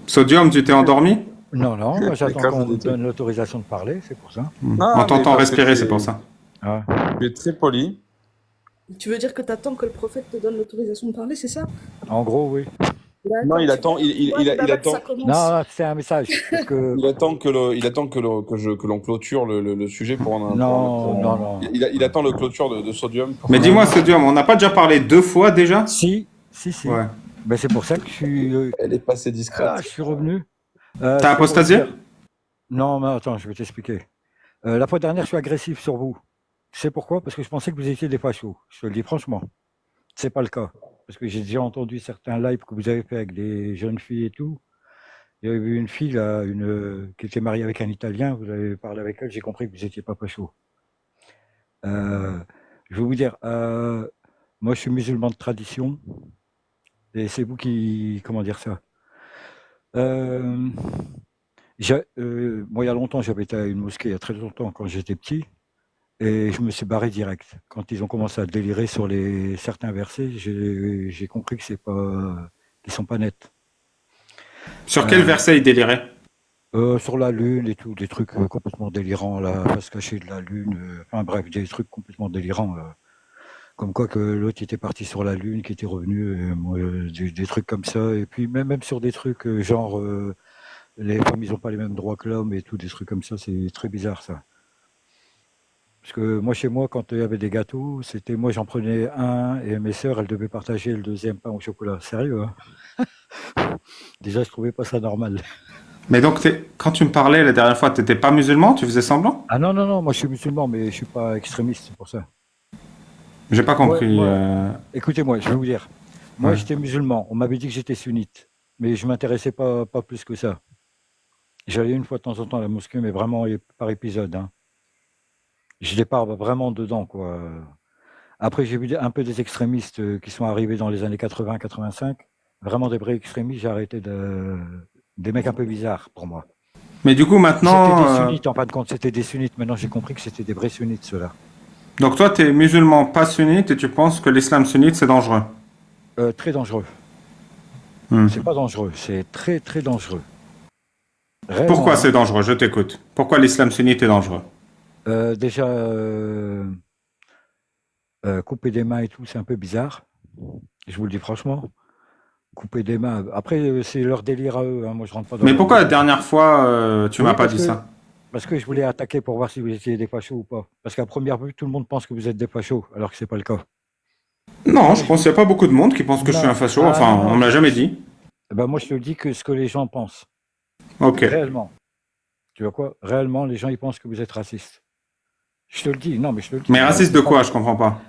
Sodium, tu t'es endormi? Non, non, moi j'attends D'accord, qu'on me vous étiez- donne l'autorisation de parler, c'est pour ça. Ah, On mais t'entend parce que respirer, c'est pour ça. Ah. tu es très poli. Tu veux dire que t'attends que le prophète te donne l'autorisation de parler, c'est ça? En gros, oui. Non, il attend, il attend, Ça commence. Non, c'est un message. Parce que... il attend que l'on clôture le sujet pour en. Non. Il attend le clôture de Sodium. Mais dis-moi, Sodium, on n'a pas déjà parlé 2 fois déjà? Si. Ouais. Ben, c'est pour ça que je suis, Elle est passée discrète. je suis revenu. T'as apostasié? Non, mais attends, je vais t'expliquer. La fois dernière, je suis agressif sur vous. Tu sais pourquoi? Parce que je pensais que vous étiez des fachos. Je te le dis franchement. C'est pas le cas. Parce que j'ai déjà entendu certains lives que vous avez fait avec des jeunes filles et tout. Il y avait une fille là, qui était mariée avec un Italien. Vous avez parlé avec elle. J'ai compris que vous étiez pas facho. Je vais vous dire, moi, je suis musulman de tradition. Et c'est vous qui, comment dire ça? Euh, moi, il y a longtemps, j'avais été à une mosquée, il y a très longtemps, quand j'étais petit, et je me suis barré direct. Quand ils ont commencé à délirer sur certains versets, j'ai compris que qu'ils sont pas nets. Sur quel verset il délirait? Sur la lune et tout, des trucs complètement délirants, la face cachée de la lune, enfin bref, des trucs complètement délirants. Comme quoi que l'autre était parti sur la lune, qui était revenu, des trucs comme ça. Et puis même sur des trucs genre les femmes ils ont pas les mêmes droits que l'homme et tout, des trucs comme ça, c'est très bizarre ça. Parce que moi chez moi, quand il y avait des gâteaux, c'était moi j'en prenais un et mes sœurs elles devaient partager le deuxième pain au chocolat. Sérieux, hein? Déjà je trouvais pas ça normal. Mais donc, quand tu me parlais la dernière fois, t'étais pas musulman? Tu faisais semblant? Ah non, moi je suis musulman mais je suis pas extrémiste, c'est pour ça. J'ai pas compris. Écoutez-moi, je vais vous dire. Moi, Ouais. j'étais musulman. On m'avait dit que j'étais sunnite. Mais je m'intéressais pas plus que ça. J'allais une fois de temps en temps à la mosquée, mais vraiment par épisode. Hein. Je n'étais pas vraiment dedans, quoi. Après, j'ai vu un peu des extrémistes qui sont arrivés dans les années 80-85. Vraiment des vrais extrémistes, j'ai arrêté des mecs un peu bizarres pour moi. Mais du coup, C'était maintenant. des sunnites, en fin de compte, c'était des sunnites. Maintenant, j'ai compris que c'était des vrais sunnites, ceux-là. Donc, toi, t'es musulman pas sunnite et tu penses que l'islam sunnite, c'est dangereux? Très dangereux. Hmm. C'est pas dangereux, c'est très très dangereux. Réellement, Pourquoi hein. c'est dangereux? Je t'écoute. Pourquoi l'islam sunnite est dangereux? Déjà, couper des mains et tout, c'est un peu bizarre. Je vous le dis franchement. Couper des mains. Après, c'est leur délire à eux. Hein. Moi, je rentre pas dans Mais leur pourquoi la délire. dernière fois, tu Oui, m'as pas parce dit que, ça? parce que je voulais attaquer pour voir si vous étiez des fachos ou pas. Parce qu'à première vue, tout le monde pense que vous êtes des fachos, alors que c'est pas le cas. Non, Non, je mais pense qu'il n'y a pas beaucoup de monde qui pense que je suis un non, facho. Enfin, on me l'a jamais dit. ben moi, je te dis que ce que les gens pensent. Ok. Réellement. Tu vois quoi? Réellement, les gens, ils pensent que vous êtes raciste. Je te le dis, non, mais je te le dis. Mais raciste de quoi? Je comprends pas.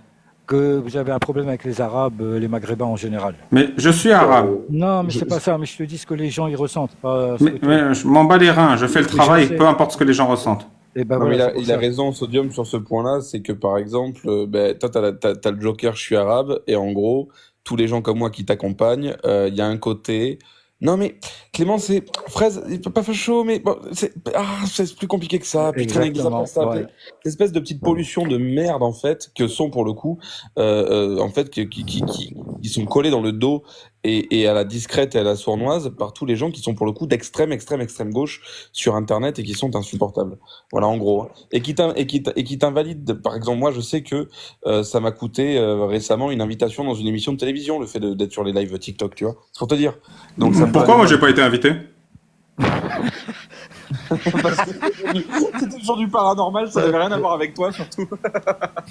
Que vous avez un problème avec les Arabes, les Maghrébins en général. Mais je suis arabe. Non, mais Je- c'est pas ça, mais je te dis ce que les gens ils ressentent, pas ce que toi. Mais je m'en bats les reins. Je fais le Je travail, sais. peu importe ce que les gens ressentent. Et ben Non, mais voilà, c'est pour il a ça. raison, Sodium, sur ce point-là. C'est que, par exemple, toi, t'as le Joker, je suis arabe. Et en gros, tous les gens comme moi qui t'accompagnent, il y a un côté. Non, mais Clément, c'est. Fraise, il peut pas faire chaud, mais bon, c'est plus compliqué que ça. Puis traîner avec des Exactement. affaires, ça. Ouais. Cette espèce de petite pollution de merde, en fait, que sont pour le coup, en fait, qui sont collés dans le dos et à la discrète et à la sournoise par tous les gens qui sont pour le coup d'extrême, extrême, extrême gauche sur Internet et qui sont insupportables. Voilà, en gros. Hein. Et qui t'invalident. Par exemple, moi, je sais que ça m'a coûté récemment une invitation dans une émission de télévision, le fait d'être sur les lives TikTok, tu vois. C'est pour te dire. Donc, ça me Pourquoi moi j'ai pas été invité? Parce que c'était toujours du paranormal, ça n'avait rien à voir avec toi, surtout.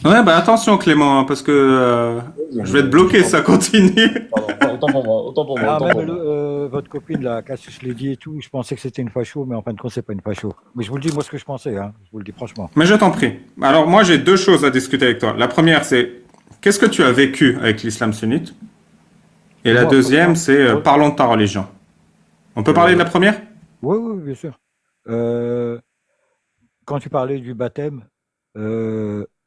Ouais, bah attention Clément, hein, parce que je vais te bloquer, ça continue. Pardon, autant pour moi. Ah, même votre copine, là, Cassius Lady et tout, je pensais que c'était une facho, mais en fin de compte, c'est pas une facho. Mais je vous le dis, moi, ce que je pensais, hein, je vous le dis franchement. Mais je t'en prie. Alors moi j'ai 2 choses à discuter avec toi. La première c'est, qu'est-ce que tu as vécu avec l'islam sunnite? Et la Moi, deuxième franchement, c'est, parlons de ta religion. On peut parler de la première? oui, bien sûr. Quand tu parlais du baptême,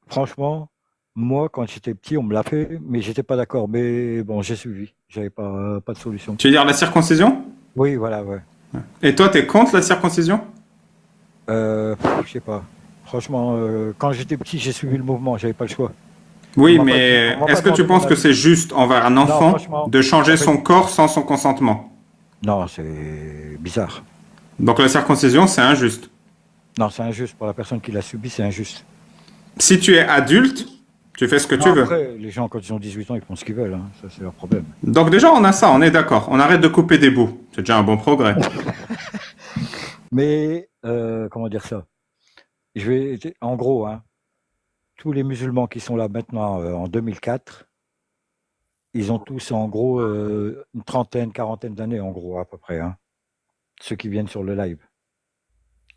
franchement, moi, quand j'étais petit, on me l'a fait, mais j'étais pas d'accord. Mais bon, j'ai suivi. J'avais pas de solution. Tu veux dire la circoncision? Oui, voilà, ouais. Et toi t'es contre la circoncision? Je sais pas. Franchement, quand j'étais petit, j'ai suivi le mouvement, j'avais pas le choix. Oui, On m'a mais pas est-ce que tu demandé penses mon que avis. c'est juste envers un Non, enfant franchement, de changer en fait, son corps sans son consentement? Non, c'est bizarre. Donc la circoncision, c'est injuste. Non, c'est injuste. Pour la personne qui l'a subi, c'est injuste. Si tu es adulte, tu fais ce que Non, tu veux. après, les gens, quand ils ont 18 ans, ils font ce qu'ils veulent. Hein. Ça, c'est leur problème. Donc déjà, on a ça, on est d'accord. On arrête de couper des bouts. C'est déjà un bon progrès. Mais, comment dire ça? En gros, hein, tous les musulmans qui sont là maintenant en 2004, ils ont tous en gros une trentaine, quarantaine d'années en gros à peu près. Hein. Ceux qui viennent sur le live.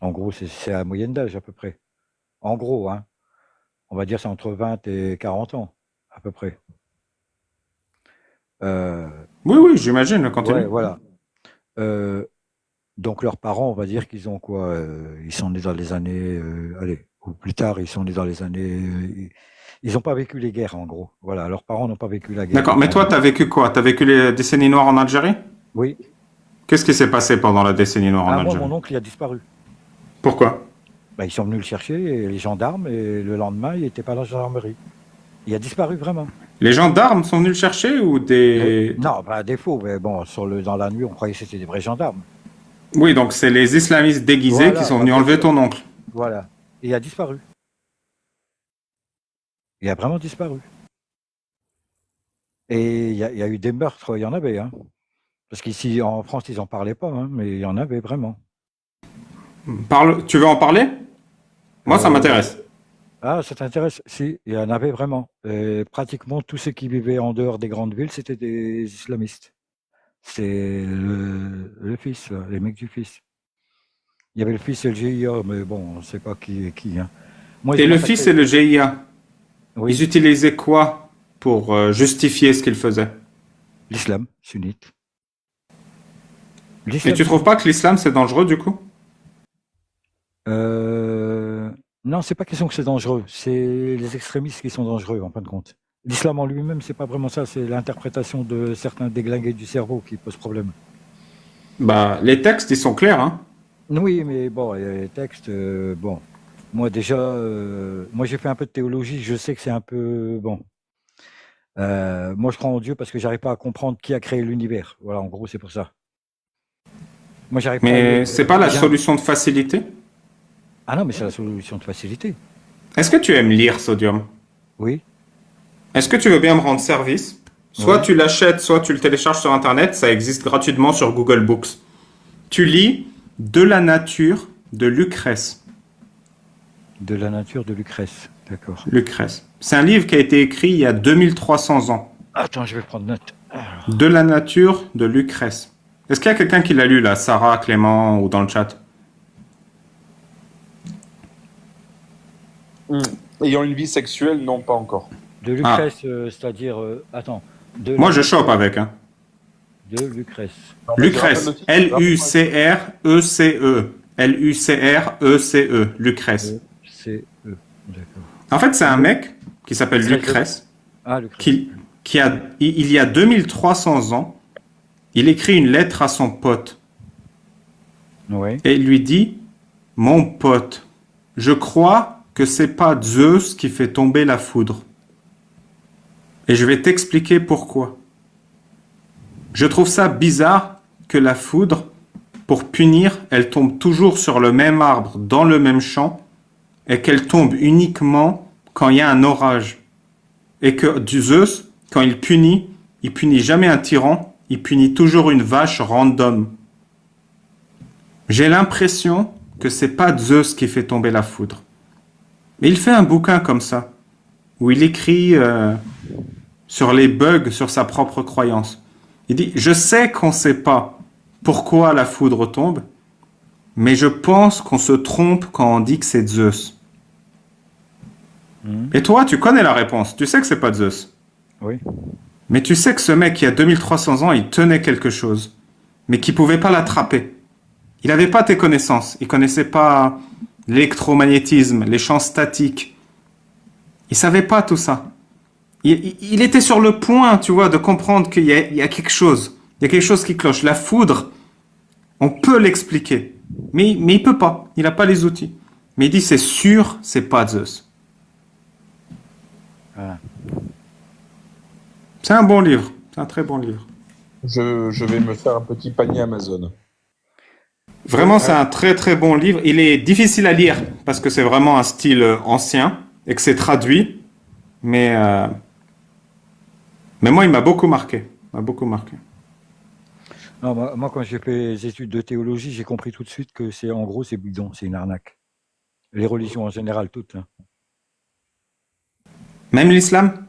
En gros, c'est la moyenne d'âge à peu près. En gros, hein, on va dire c'est entre 20 et 40 ans à peu près. Oui, oui, j'imagine, continue. Ouais, voilà. Donc leurs parents, on va dire qu'ils ont quoi ils sont nés dans les années, allez, ou plus tard, ils sont nés dans les années. Ils n'ont pas vécu les guerres en gros. Voilà, leurs parents n'ont pas vécu la guerre. D'accord, mais toi, t'as vécu quoi? T'as vécu les décennies noires en Algérie? Oui. Qu'est-ce qui s'est passé pendant la décennie noire en Moi, Algérie? mon oncle, il a disparu. Pourquoi? Bah, ils sont venus le chercher, les gendarmes, et le lendemain, il n'était pas dans la gendarmerie. Il a disparu vraiment. Les gendarmes sont venus le chercher ou des... Non, à défaut, mais bon, dans la nuit, on croyait que c'était des vrais gendarmes. Oui, donc c'est les islamistes déguisés Voilà, qui sont venus enlever ton oncle. Voilà. Et il a disparu. Il a vraiment disparu. Et il y a eu des meurtres, il y en avait. Hein. Parce qu'ici, en France, ils n'en parlaient pas, hein, mais il y en avait vraiment. Tu veux en parler? Moi, ça m'intéresse. Ah, ça t'intéresse? Si, il y en avait vraiment. Et pratiquement tous ceux qui vivaient en dehors des grandes villes, c'était des islamistes. C'est le fils, là, les mecs du fils. Il y avait le fils et le GIA, mais bon, on ne sait pas qui est qui. Hein. Moi, Et le fils et le GIA, oui. ils utilisaient quoi pour justifier ce qu'ils faisaient? L'islam sunnite. Et tu trouves pas que l'islam c'est dangereux du coup? Non, c'est pas question que c'est dangereux. C'est les extrémistes qui sont dangereux en fin de compte. L'islam en lui-même, c'est pas vraiment ça. C'est l'interprétation de certains déglingués du cerveau qui pose problème. Bah, les textes ils sont clairs, hein. Oui, mais bon, les textes, bon. Moi déjà, moi j'ai fait un peu de théologie. Je sais que c'est un peu bon. Moi, je crois en Dieu parce que j'arrive pas à comprendre qui a créé l'univers. Voilà, en gros, c'est pour ça. Moi, j'arrive pas. Mais c'est pas la solution de facilité? Ah non, mais c'est la solution de facilité. Est-ce que tu aimes lire, Sodium? Oui. Est-ce que tu veux bien me rendre service? Soit tu l'achètes, soit tu le télécharges sur Internet. Ça existe gratuitement sur Google Books. Tu lis De la nature de Lucrèce. De la nature de Lucrèce, d'accord. Lucrèce. C'est un livre qui a été écrit il y a 2300 ans. Attends, je vais prendre note. Alors. De la nature de Lucrèce. Est-ce qu'il y a quelqu'un qui l'a lu là? Sarah, Clément ou dans le chat? Ayant une vie sexuelle, non, pas encore. De Lucrèce, c'est-à-dire... attends. Moi, je chope avec. Hein. De Lucrèce. Lucrèce. L-U-C-R-E-C-E. L-U-C-R-E-C-E. Lucrèce. C-E. D'accord. En fait, c'est un mec qui s'appelle Lucrèce. Ah, Lucrèce. Il y a 2300 ans, il écrit une lettre à son pote. Oui. Et il lui dit, mon pote, je crois que c'est pas Zeus qui fait tomber la foudre. Et je vais t'expliquer pourquoi. Je trouve ça bizarre que la foudre, pour punir, elle tombe toujours sur le même arbre, dans le même champ, et qu'elle tombe uniquement quand il y a un orage. Et que Zeus, quand il punit jamais un tyran, il punit toujours une vache random. J'ai l'impression que c'est pas Zeus qui fait tomber la foudre. Mais il fait un bouquin comme ça, où il écrit sur les bugs, sur sa propre croyance. Il dit, je sais qu'on ne sait pas pourquoi la foudre tombe, mais je pense qu'on se trompe quand on dit que c'est Zeus. Et toi, tu connais la réponse, tu sais que c'est pas Zeus. Oui. Mais tu sais que ce mec, il y a 2300 ans, il tenait quelque chose, mais qu'il ne pouvait pas l'attraper. Il n'avait pas tes connaissances, il ne connaissait pas l'électromagnétisme, les champs statiques. Il ne savait pas tout ça. Il était sur le point, tu vois, de comprendre qu'il y a quelque chose. Il y a quelque chose qui cloche. La foudre, on peut l'expliquer, mais il ne peut pas. Il n'a pas les outils. Mais il dit, c'est sûr, c'est pas Zeus. Ah. C'est un bon livre. C'est un très bon livre. Je vais me faire un petit panier Amazon. Vraiment, c'est un très très bon livre. Il est difficile à lire parce que c'est vraiment un style ancien et que c'est traduit. Mais, euh, mais moi, il m'a beaucoup marqué. Il m'a beaucoup marqué. Non, moi, quand j'ai fait des études de théologie, j'ai compris tout de suite que c'est, en gros, c'est bidon, c'est une arnaque. Les religions en général, toutes, hein. Même l'islam?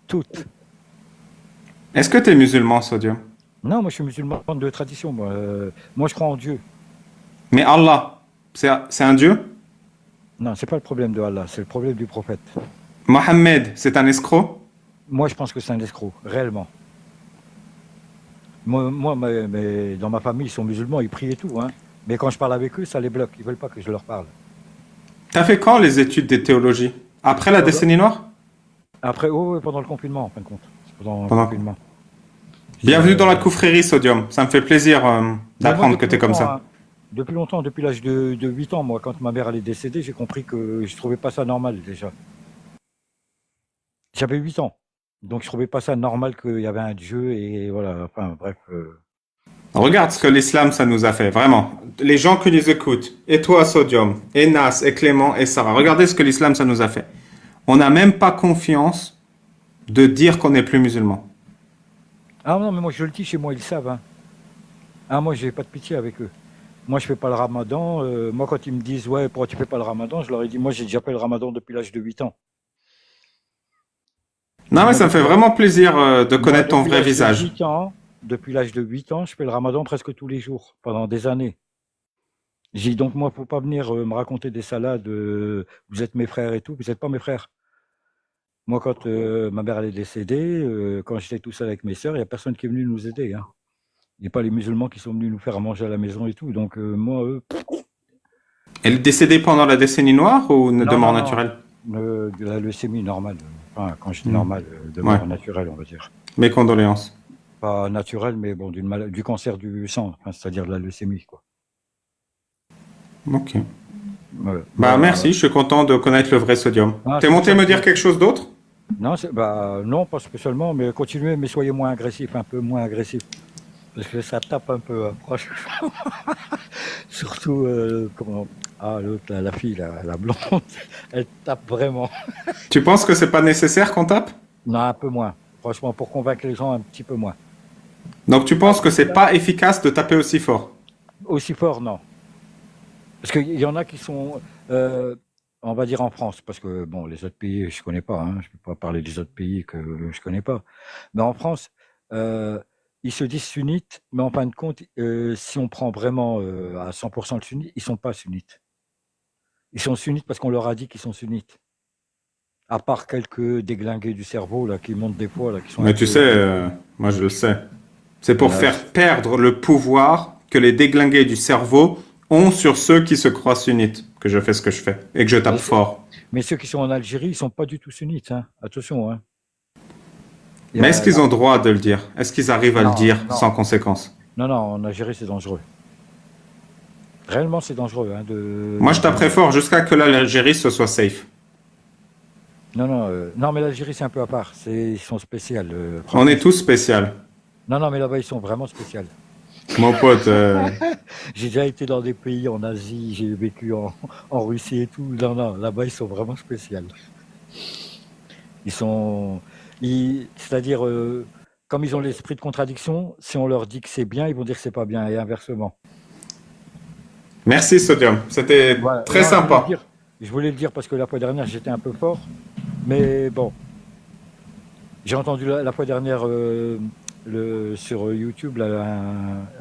Toutes. Est-ce que tu es musulman, Sodium? Non, moi, je suis musulman de tradition, moi. Moi, je crois en Dieu. Mais Allah, c'est un dieu? Non, c'est pas le problème de Allah, c'est le problème du prophète. Mohammed, c'est un escroc? Moi, je pense que c'est un escroc, réellement. Mais dans ma famille, ils sont musulmans, ils prient et tout, hein. Mais quand je parle avec eux, ça les bloque. Ils veulent pas que je leur parle. T'as fait quand les études des théologies? Après la Pendant- décennie noire? Après, oh, ouais, pendant le confinement, en fin de compte. C'est pendant le Pendant- confinement. Bienvenue dans la Euh, confrérie, Sodium. Ça me fait plaisir Mais moi, d'apprendre que depuis t'es comme longtemps, ça. hein, depuis longtemps, depuis l'âge de 8 ans, moi, quand ma mère elle est décédée, j'ai compris que je trouvais pas ça normal déjà. J'avais 8 ans, donc je trouvais pas ça normal qu'il y avait un Dieu et voilà, enfin bref. Regarde ce que l'islam, ça nous a fait, vraiment. Les gens qui nous écoutent, et toi, Sodium, et Nas, et Clément, et Sarah, regardez ce que l'islam, ça nous a fait. On n'a même pas confiance de dire qu'on n'est plus musulman. Ah non, mais moi je le dis chez moi, ils le savent, hein. Ah, moi j'ai pas de pitié avec eux. Moi je fais pas le ramadan. Moi quand ils me disent ouais, pourquoi tu fais pas le ramadan, je leur ai dit moi j'ai déjà fait le ramadan depuis l'âge de 8 ans. Non, mais Moi ça me fait depuis, vraiment plaisir de moi, connaître ton depuis vrai l'âge de visage. 8 ans, depuis l'âge de 8 ans, je fais le ramadan presque tous les jours, pendant des années. J'ai dit donc moi, faut pas venir me raconter des salades, vous êtes mes frères et tout, vous n'êtes pas mes frères. Moi, quand ma mère elle est décédée, quand j'étais tout seul avec mes sœurs, il n'y a personne qui est venu nous aider, hein. Il n'y a pas les musulmans qui sont venus nous faire à manger à la maison et tout. Donc moi, Elle est décédée pendant la décennie noire ou de non, mort non, non, naturelle? de la leucémie normale. Enfin, quand je dis Hmm. normale, de Ouais, mort naturelle, on va dire. mes condoléances. Pas naturelle, mais bon, du cancer du sang, enfin, c'est-à-dire de la leucémie, quoi. Ok. Ouais. Bah Bah, merci, je suis content de connaître le vrai Sodium. ah, T'es c'est pour monté ça me que dire quelque chose d'autre? non, bah, non, pas spécialement, mais continuez, mais soyez moins agressif, un peu moins agressif. Parce que ça tape un peu, hein, franchement. Surtout, l'autre, là, la fille, la blonde, elle tape vraiment. Tu penses que c'est pas nécessaire qu'on tape? Non, un peu moins. Franchement, pour convaincre les gens, un petit peu moins. Donc tu penses que c'est pas efficace de taper aussi fort? Aussi fort, non. Parce qu'il y en a qui sont, on va dire en France, parce que bon, les autres pays, je connais pas, hein, je peux pas parler des autres pays que je connais pas. Mais en France, euh, ils se disent sunnites, mais en fin de compte, si on prend vraiment à 100% le sunnite, ils sont pas sunnites. Ils sont sunnites parce qu'on leur a dit qu'ils sont sunnites. À part quelques déglingués du cerveau là qui montent des fois là, qui sont un Mais tu peu. sais, moi je le sais. C'est pour Voilà. faire perdre le pouvoir que les déglingués du cerveau ont sur ceux qui se croient sunnites, que je fais ce que je fais et que je tape Mais, fort. mais ceux qui sont en Algérie, ils sont pas du tout sunnites, hein. Attention, hein. Il y Mais est-ce a qu'ils là. ont droit de le dire? Est-ce qu'ils arrivent à le Non, dire non, sans conséquence? non, non, en Algérie, c'est dangereux. Réellement, c'est dangereux, hein, Moi je taperai fort jusqu'à que l'Algérie ce soit safe. Non, non, non, mais l'Algérie, c'est un peu à part. Ils sont spéciaux. On Franchement, est tous spécial. non, non, mais là-bas, ils sont vraiment spéciaux. Mon pote, J'ai déjà été dans des pays en Asie, j'ai vécu en Russie et tout. Non, non, là-bas, ils sont vraiment spéciaux. Ils sont, c'est-à-dire, comme ils ont l'esprit de contradiction, si on leur dit que c'est bien, ils vont dire que c'est pas bien, et inversement. merci Sodium. C'était Voilà. très Non, sympa. je voulais le dire parce que la fois dernière, j'étais un peu fort, mais bon, j'ai entendu la fois dernière sur YouTube là,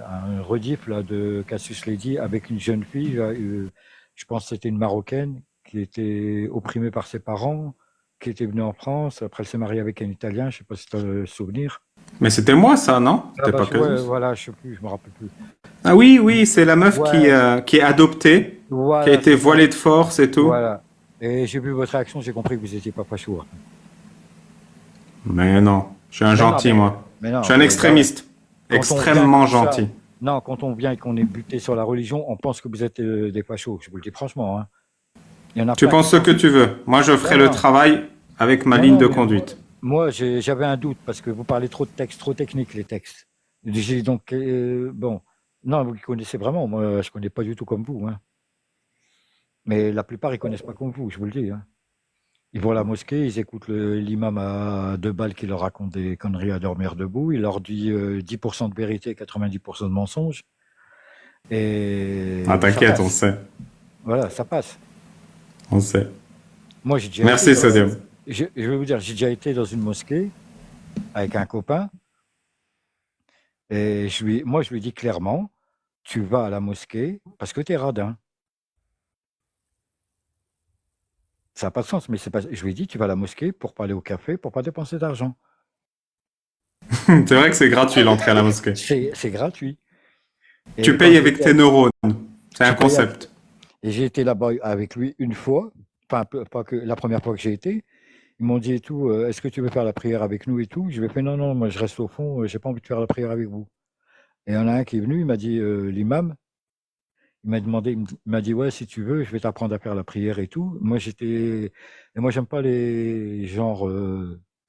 un rediff là, de Cassius Lady avec une jeune fille, là, je pense que c'était une Marocaine, qui était opprimée par ses parents, qui était venue en France. Après, elle s'est mariée avec un Italien, je sais pas si tu as le souvenir. Mais c'était moi ça, non? Ah C'était bah, pas ouais, Casus. voilà, je sais plus, je me rappelle plus. Ah oui, oui, c'est la meuf Ouais, qui est adoptée, qui a voilà, été c'est ça. voilée de force et tout. Voilà. Et j'ai vu votre réaction, j'ai compris que vous n'étiez pas facho, hein. Mais non, je suis un Non, non, gentil moi. mais Je non, suis un mais extrémiste. quand on vient Extrêmement comme ça, gentil. non, quand on vient et qu'on est buté sur la religion, on pense que vous êtes des fachos. Je vous le dis franchement, hein. Il y en a Tu plein qui penses ce que pensent. tu veux. Moi, je ferai Non, le non, travail avec ma non, ligne non, de mais conduite. moi, j'avais un doute parce que vous parlez trop de textes, trop techniques les textes. J'ai dit donc, bon, non, vous connaissez vraiment, moi je connais pas du tout comme vous, hein. Mais la plupart ils connaissent pas comme vous, je vous le dis, hein. Ils vont à la mosquée, ils écoutent l'imam à 2 balles qui leur raconte des conneries à dormir debout, il leur dit 10% de vérité, 90% de mensonges, Ah, et ça t'inquiète, on passe. sait. Voilà, ça passe. On sait. Moi j'ai déjà été Merci, Sodium. je vais vous dire, j'ai déjà été dans une mosquée avec un copain, et moi je lui dis clairement, tu vas à la mosquée parce que tu es radin. Ça n'a pas de sens, mais c'est pas. Je lui ai dit, tu vas à la mosquée pour pas aller au café, pour pas dépenser d'argent. C'est vrai que c'est gratuit l'entrée à la mosquée. C'est gratuit. Tu Et quand payes avec tes neurones. C'est un tu payes concept. et j'ai été là-bas avec lui une fois, enfin pas que la première fois que j'ai été. Ils m'ont dit et tout, est-ce que tu veux faire la prière avec nous et tout. Je lui ai fait non, non, moi je reste au fond, j'ai pas envie de faire la prière avec vous. Et il y en a un qui est venu, il m'a dit, l'imam, il m'a demandé, il m'a dit ouais, si tu veux, je vais t'apprendre à faire la prière et tout. Et moi j'aime pas les genres,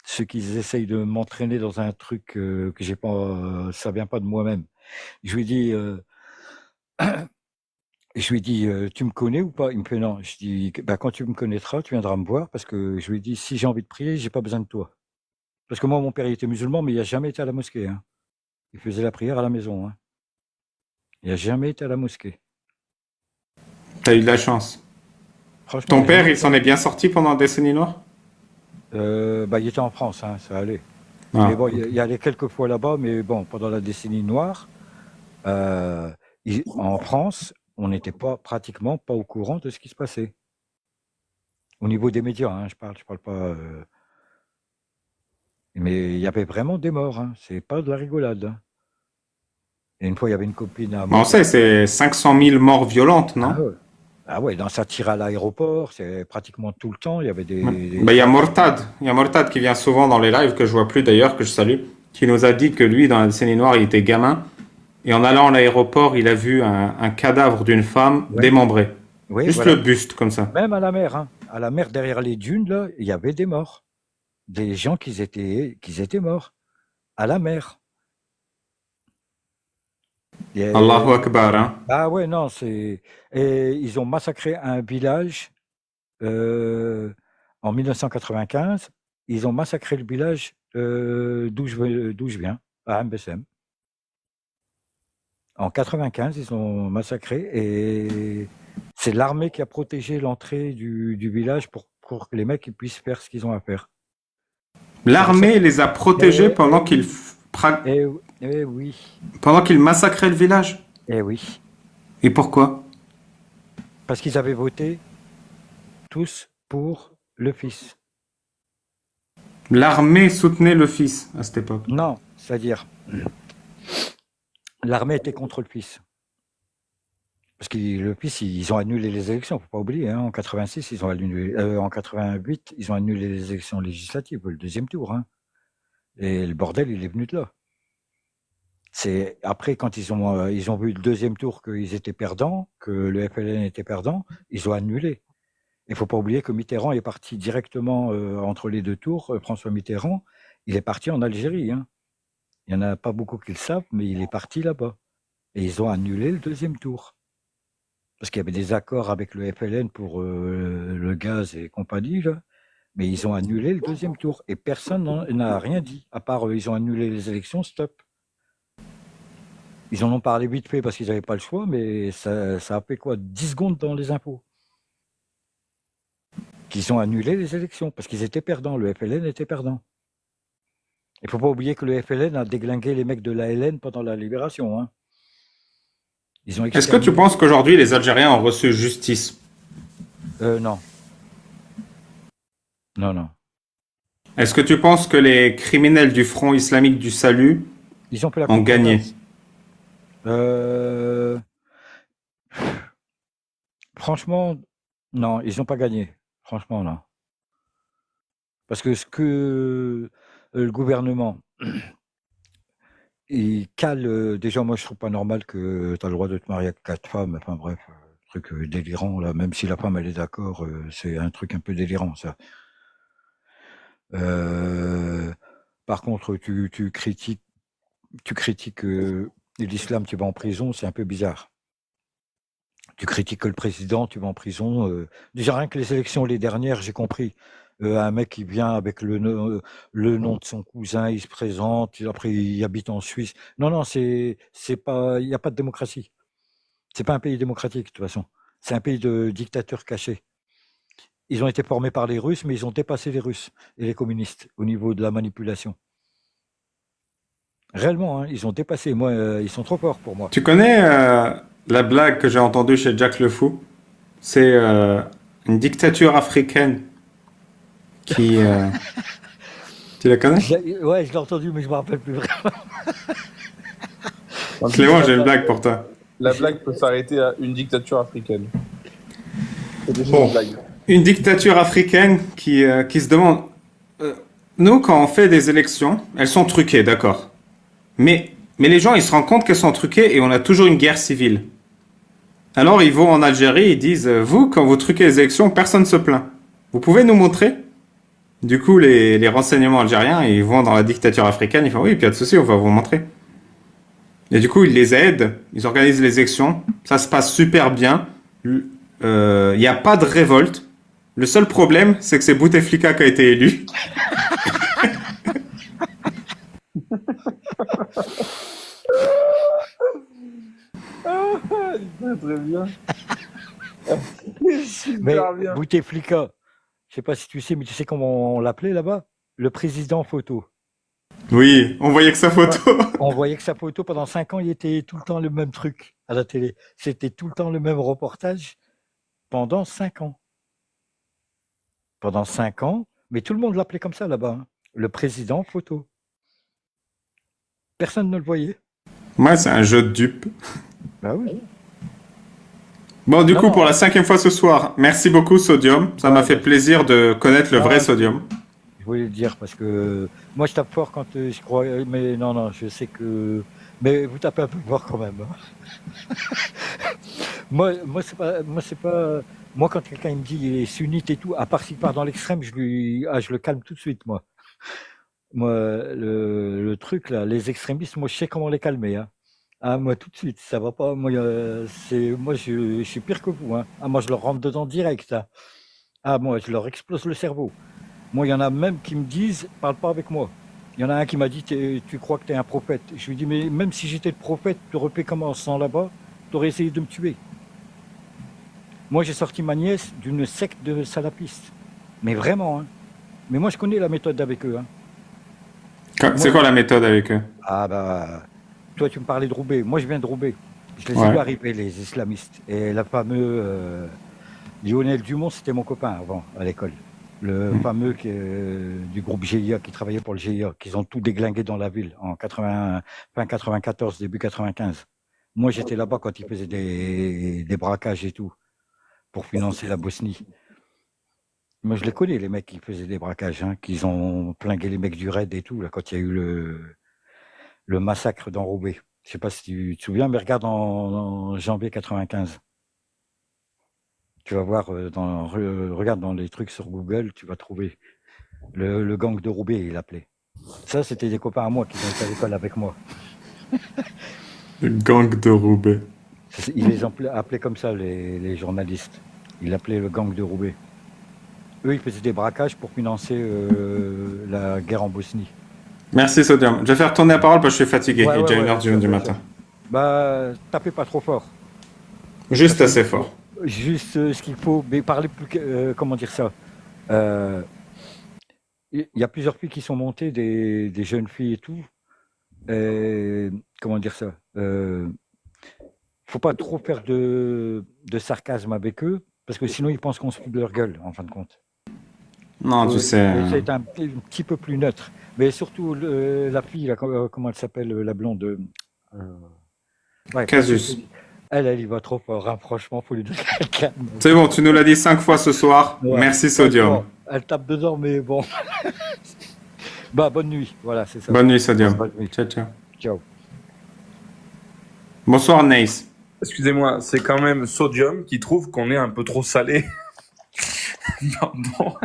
ceux qui essayent de m'entraîner dans un truc que j'ai pas, ça vient pas de moi-même. Je lui dis, tu me connais ou pas? Il me fait non. Je dis, bah, quand tu me connaîtras, tu viendras me voir parce que je lui ai dit, si j'ai envie de prier, j'ai pas besoin de toi. Parce que moi, mon père, il était musulman, mais il a jamais été à la mosquée, hein. Il faisait la prière à la maison, hein. Il a jamais été à la mosquée. T'as eu de la chance. Franchement, Ton il a père, jamais il été. s'en est bien sorti pendant la décennie noire? Bah, il était en France, hein, ça allait. Mais Ah, bon, ok. il allait quelques fois là-bas, mais bon, pendant la décennie noire, euh, en France, on n'était pas pratiquement pas au courant de ce qui se passait. Au niveau des médias, hein, je parle pas. Mais il y avait vraiment des morts, hein. C'est pas de la rigolade, hein. Et une fois, il y avait une copine à Mais on moi. sait, c'est 500 000 morts violentes, non? Ah ouais. Ah ouais, dans ça tire à l'aéroport, c'est pratiquement tout le temps. Il y avait Ouais. des Ben, il y a gens qui. Mortad. Il y a Mortad qui vient souvent dans les lives, que je vois plus d'ailleurs, que je salue, qui nous a dit que lui, dans la décennie noire, il était gamin. Et en allant à l'aéroport, il a vu un cadavre d'une femme Ouais, démembré. oui, Juste le voilà. buste, comme ça. Même à la mer, hein. À la mer, derrière les dunes, là, il y avait des morts. Des gens qui étaient morts. À la mer. Allahu Et- Akbar, hein. Ah ouais, non, c'est. Et ils ont massacré un village euh, en 1995. Ils ont massacré le village d'où je viens, à Mbessem. En 95, ils ont massacré et c'est l'armée qui a protégé l'entrée du village pour que les mecs ils puissent faire ce qu'ils ont à faire. C'est pour ça que. L'armée les a protégés Eh oui, eh, eh oui, pendant qu'ils massacraient le village. eh oui. Et pourquoi? Parce qu'ils avaient voté tous pour le fils. L'armée soutenait le fils à cette époque. Non, c'est-à-dire, l'armée était contre le fils. Parce que le fils, ils ont annulé les élections, faut pas oublier, hein. En 86, ils ont annulé, en 88, ils ont annulé les élections législatives, le deuxième tour, hein. Et le bordel, il est venu de là. C'est après quand ils ont vu le deuxième tour qu'ils étaient perdants, que le FLN était perdant, ils ont annulé. Il faut pas oublier que Mitterrand est parti directement entre les deux tours. François Mitterrand, il est parti en Algérie, hein. Il y en a pas beaucoup qui le savent, mais il est parti là-bas. Et ils ont annulé le deuxième tour. Parce qu'il y avait des accords avec le FLN pour le gaz et compagnie, là. Mais ils ont annulé le deuxième tour. Et personne n'a rien dit. À part, ils ont annulé les élections, stop. Ils en ont parlé vite fait parce qu'ils n'avaient pas le choix, mais ça a fait quoi 10 secondes dans les infos. Qu'ils ont annulé les élections parce qu'ils étaient perdants. Le FLN était perdant. Il ne faut pas oublier que le FLN a déglingué les mecs de l'ALN pendant la libération, hein. Ils ont Est-ce que tu exterminé. penses qu'aujourd'hui les Algériens ont reçu justice? Non, non, non. Est-ce que tu penses que les criminels du Front islamique du salut Ils ont fait la ont gagné? contredanse. Euh, Franchement, non, ils n'ont pas gagné. Franchement, non. Parce que ce que le gouvernement, il cale. Déjà, moi, je trouve pas normal que tu as le droit de te marier avec 4 femmes. Enfin, bref, truc délirant, là. Même si la femme, elle est d'accord, c'est un truc un peu délirant, ça. Par contre, tu critiques tu critiques l'islam, tu vas en prison, c'est un peu bizarre. Tu critiques le président, tu vas en prison. Déjà, rien que les élections, les dernières, j'ai compris. Un mec qui vient avec le nom de son cousin, il se présente, après il habite en Suisse. Non, non, c'est pas, il n'y a pas de démocratie. C'est pas un pays démocratique, de toute façon. C'est un pays de dictateurs cachés. Ils ont été formés par les Russes, mais ils ont dépassé les Russes et les communistes au niveau de la manipulation. Réellement, hein, ils ont dépassé. Moi, ils sont trop forts pour moi. Tu connais la blague que j'ai entendue chez Jack le Fou? C'est une dictature africaine qui... Tu la connais? Ouais, je l'ai entendu, mais je me rappelle plus vraiment. Clément, j'ai une blague pour toi. La blague peut s'arrêter à une dictature africaine. C'est déjà Bon. une blague. Une dictature africaine qui se demande... nous, quand on fait des élections, elles sont truquées, d'accord. Mais les gens, ils se rendent compte qu'elles sont truquées et on a toujours une guerre civile. Alors, ils vont en Algérie, ils disent, vous, quand vous truquez les élections, personne ne se plaint. Vous pouvez nous montrer? Du coup, les renseignements algériens, ils vont dans la dictature africaine, ils font, oui, puis pas de souci, on va vous montrer. Et du coup, ils les aident, ils organisent les élections, ça se passe super bien. Il n'y a pas de révolte. Le seul problème, c'est que c'est Bouteflika qui a été élu. Très bien. Mais Super bien. Bouteflika, je sais pas si tu sais, mais tu sais comment on l'appelait là-bas? Le président photo. Oui, on voyait que sa photo. On voyait que sa photo, pendant 5 ans, il était tout le temps le même truc à la télé. C'était tout le temps le même reportage pendant 5 ans. Pendant 5 ans, mais tout le monde l'appelait comme ça là-bas. Hein. Le président photo. Personne ne le voyait. Moi, c'est un jeu de dupes. Bah oui. Bon, du Non, coup, non. pour la 5e fois ce soir, merci beaucoup, Sodium. Ça m'a Ouais, fait bah, plaisir de connaître le vrai ouais. Sodium. Je voulais le dire parce que moi je tape fort quand je crois, mais non, je sais que. Mais vous tapez un peu fort quand même. Hein. Moi c'est pas. Moi quand quelqu'un il me dit il est sunnite et tout, à part s'il part dans l'extrême, je le calme tout de suite moi. Moi le truc là, les extrémistes, moi je sais comment les calmer. Hein. Ah moi tout de suite, ça va pas. Moi je suis pire que vous. Hein. Ah moi je leur rentre dedans direct. Hein. Ah moi je leur explose le cerveau. Moi, il y en a même qui me disent, parle pas avec moi. Il y en a un qui m'a dit, tu crois que tu es un prophète. Je lui dis, mais même si j'étais le prophète, tu aurais fait comment en sang là-bas, tu aurais essayé de me tuer. Moi, j'ai sorti ma nièce d'une secte de salapistes. Mais vraiment, hein. Mais moi, je connais la méthode avec eux. Hein. C'est quoi la méthode avec eux? Ah bah, toi, tu me parlais de Roubaix. Moi, je viens de Roubaix. Je les ai Ouais. vus arriver, les islamistes. Et le fameux Lionel Dumont, c'était mon copain avant, à l'école. Le fameux du groupe GIA qui travaillait pour le GIA, qu'ils ont tout déglingué dans la ville en fin 94, début 95. Moi, j'étais là-bas quand ils faisaient des braquages et tout pour financer la Bosnie. Moi, je les connais, les mecs qui faisaient des braquages, hein, qu'ils ont plingué les mecs du raid et tout, là, quand il y a eu le massacre dans Roubaix. Je sais pas si tu te souviens, mais regarde en janvier 95. Tu vas voir, regarde dans les trucs sur Google, tu vas trouver le gang de Roubaix, il l'appelait. Ça, c'était des copains à moi qui étaient à l'école avec moi. Le gang de Roubaix. Ils les appelaient comme ça, les journalistes. Ils l'appelaient le gang de Roubaix. Eux, ils faisaient des braquages pour financer la guerre en Bosnie. Merci, Sodium. Je vais faire tourner la parole parce que je suis fatigué. Ouais, Il est déjà ouais, 1h bien du sûr. matin. Bah, tapez pas trop fort. Juste assez fort. Juste ce qu'il faut, mais parlez plus. Comment dire ça? Il y a plusieurs filles qui sont montées, des jeunes filles et tout. Comment dire ça? Faut pas trop faire de sarcasme avec eux, parce que sinon ils pensent qu'on se fout de leur gueule, en fin de compte. Non, tu sais. C'est un petit peu plus neutre. Mais surtout la fille, là, comment elle s'appelle, la blonde? Ouais, Casus. elle y va trop fort, hein, franchement, faut lui donner un calme. C'est bon, tu nous l'as dit 5 fois ce soir. Ouais. Merci, Sodium. Franchement, elle tape dedans, mais bon. Bah, bonne nuit, voilà, c'est ça. Bonne nuit, Sodium. Bonne nuit. Ciao, ciao. Ciao. Bonsoir, Nace. Excusez-moi, c'est quand même Sodium qui trouve qu'on est un peu trop salé. Pardon.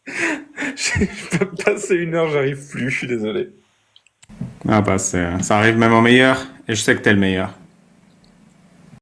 Je peux passer 1 heure, j'arrive plus, je suis désolé. Ah bah ça arrive même au meilleur, et je sais que t'es le meilleur.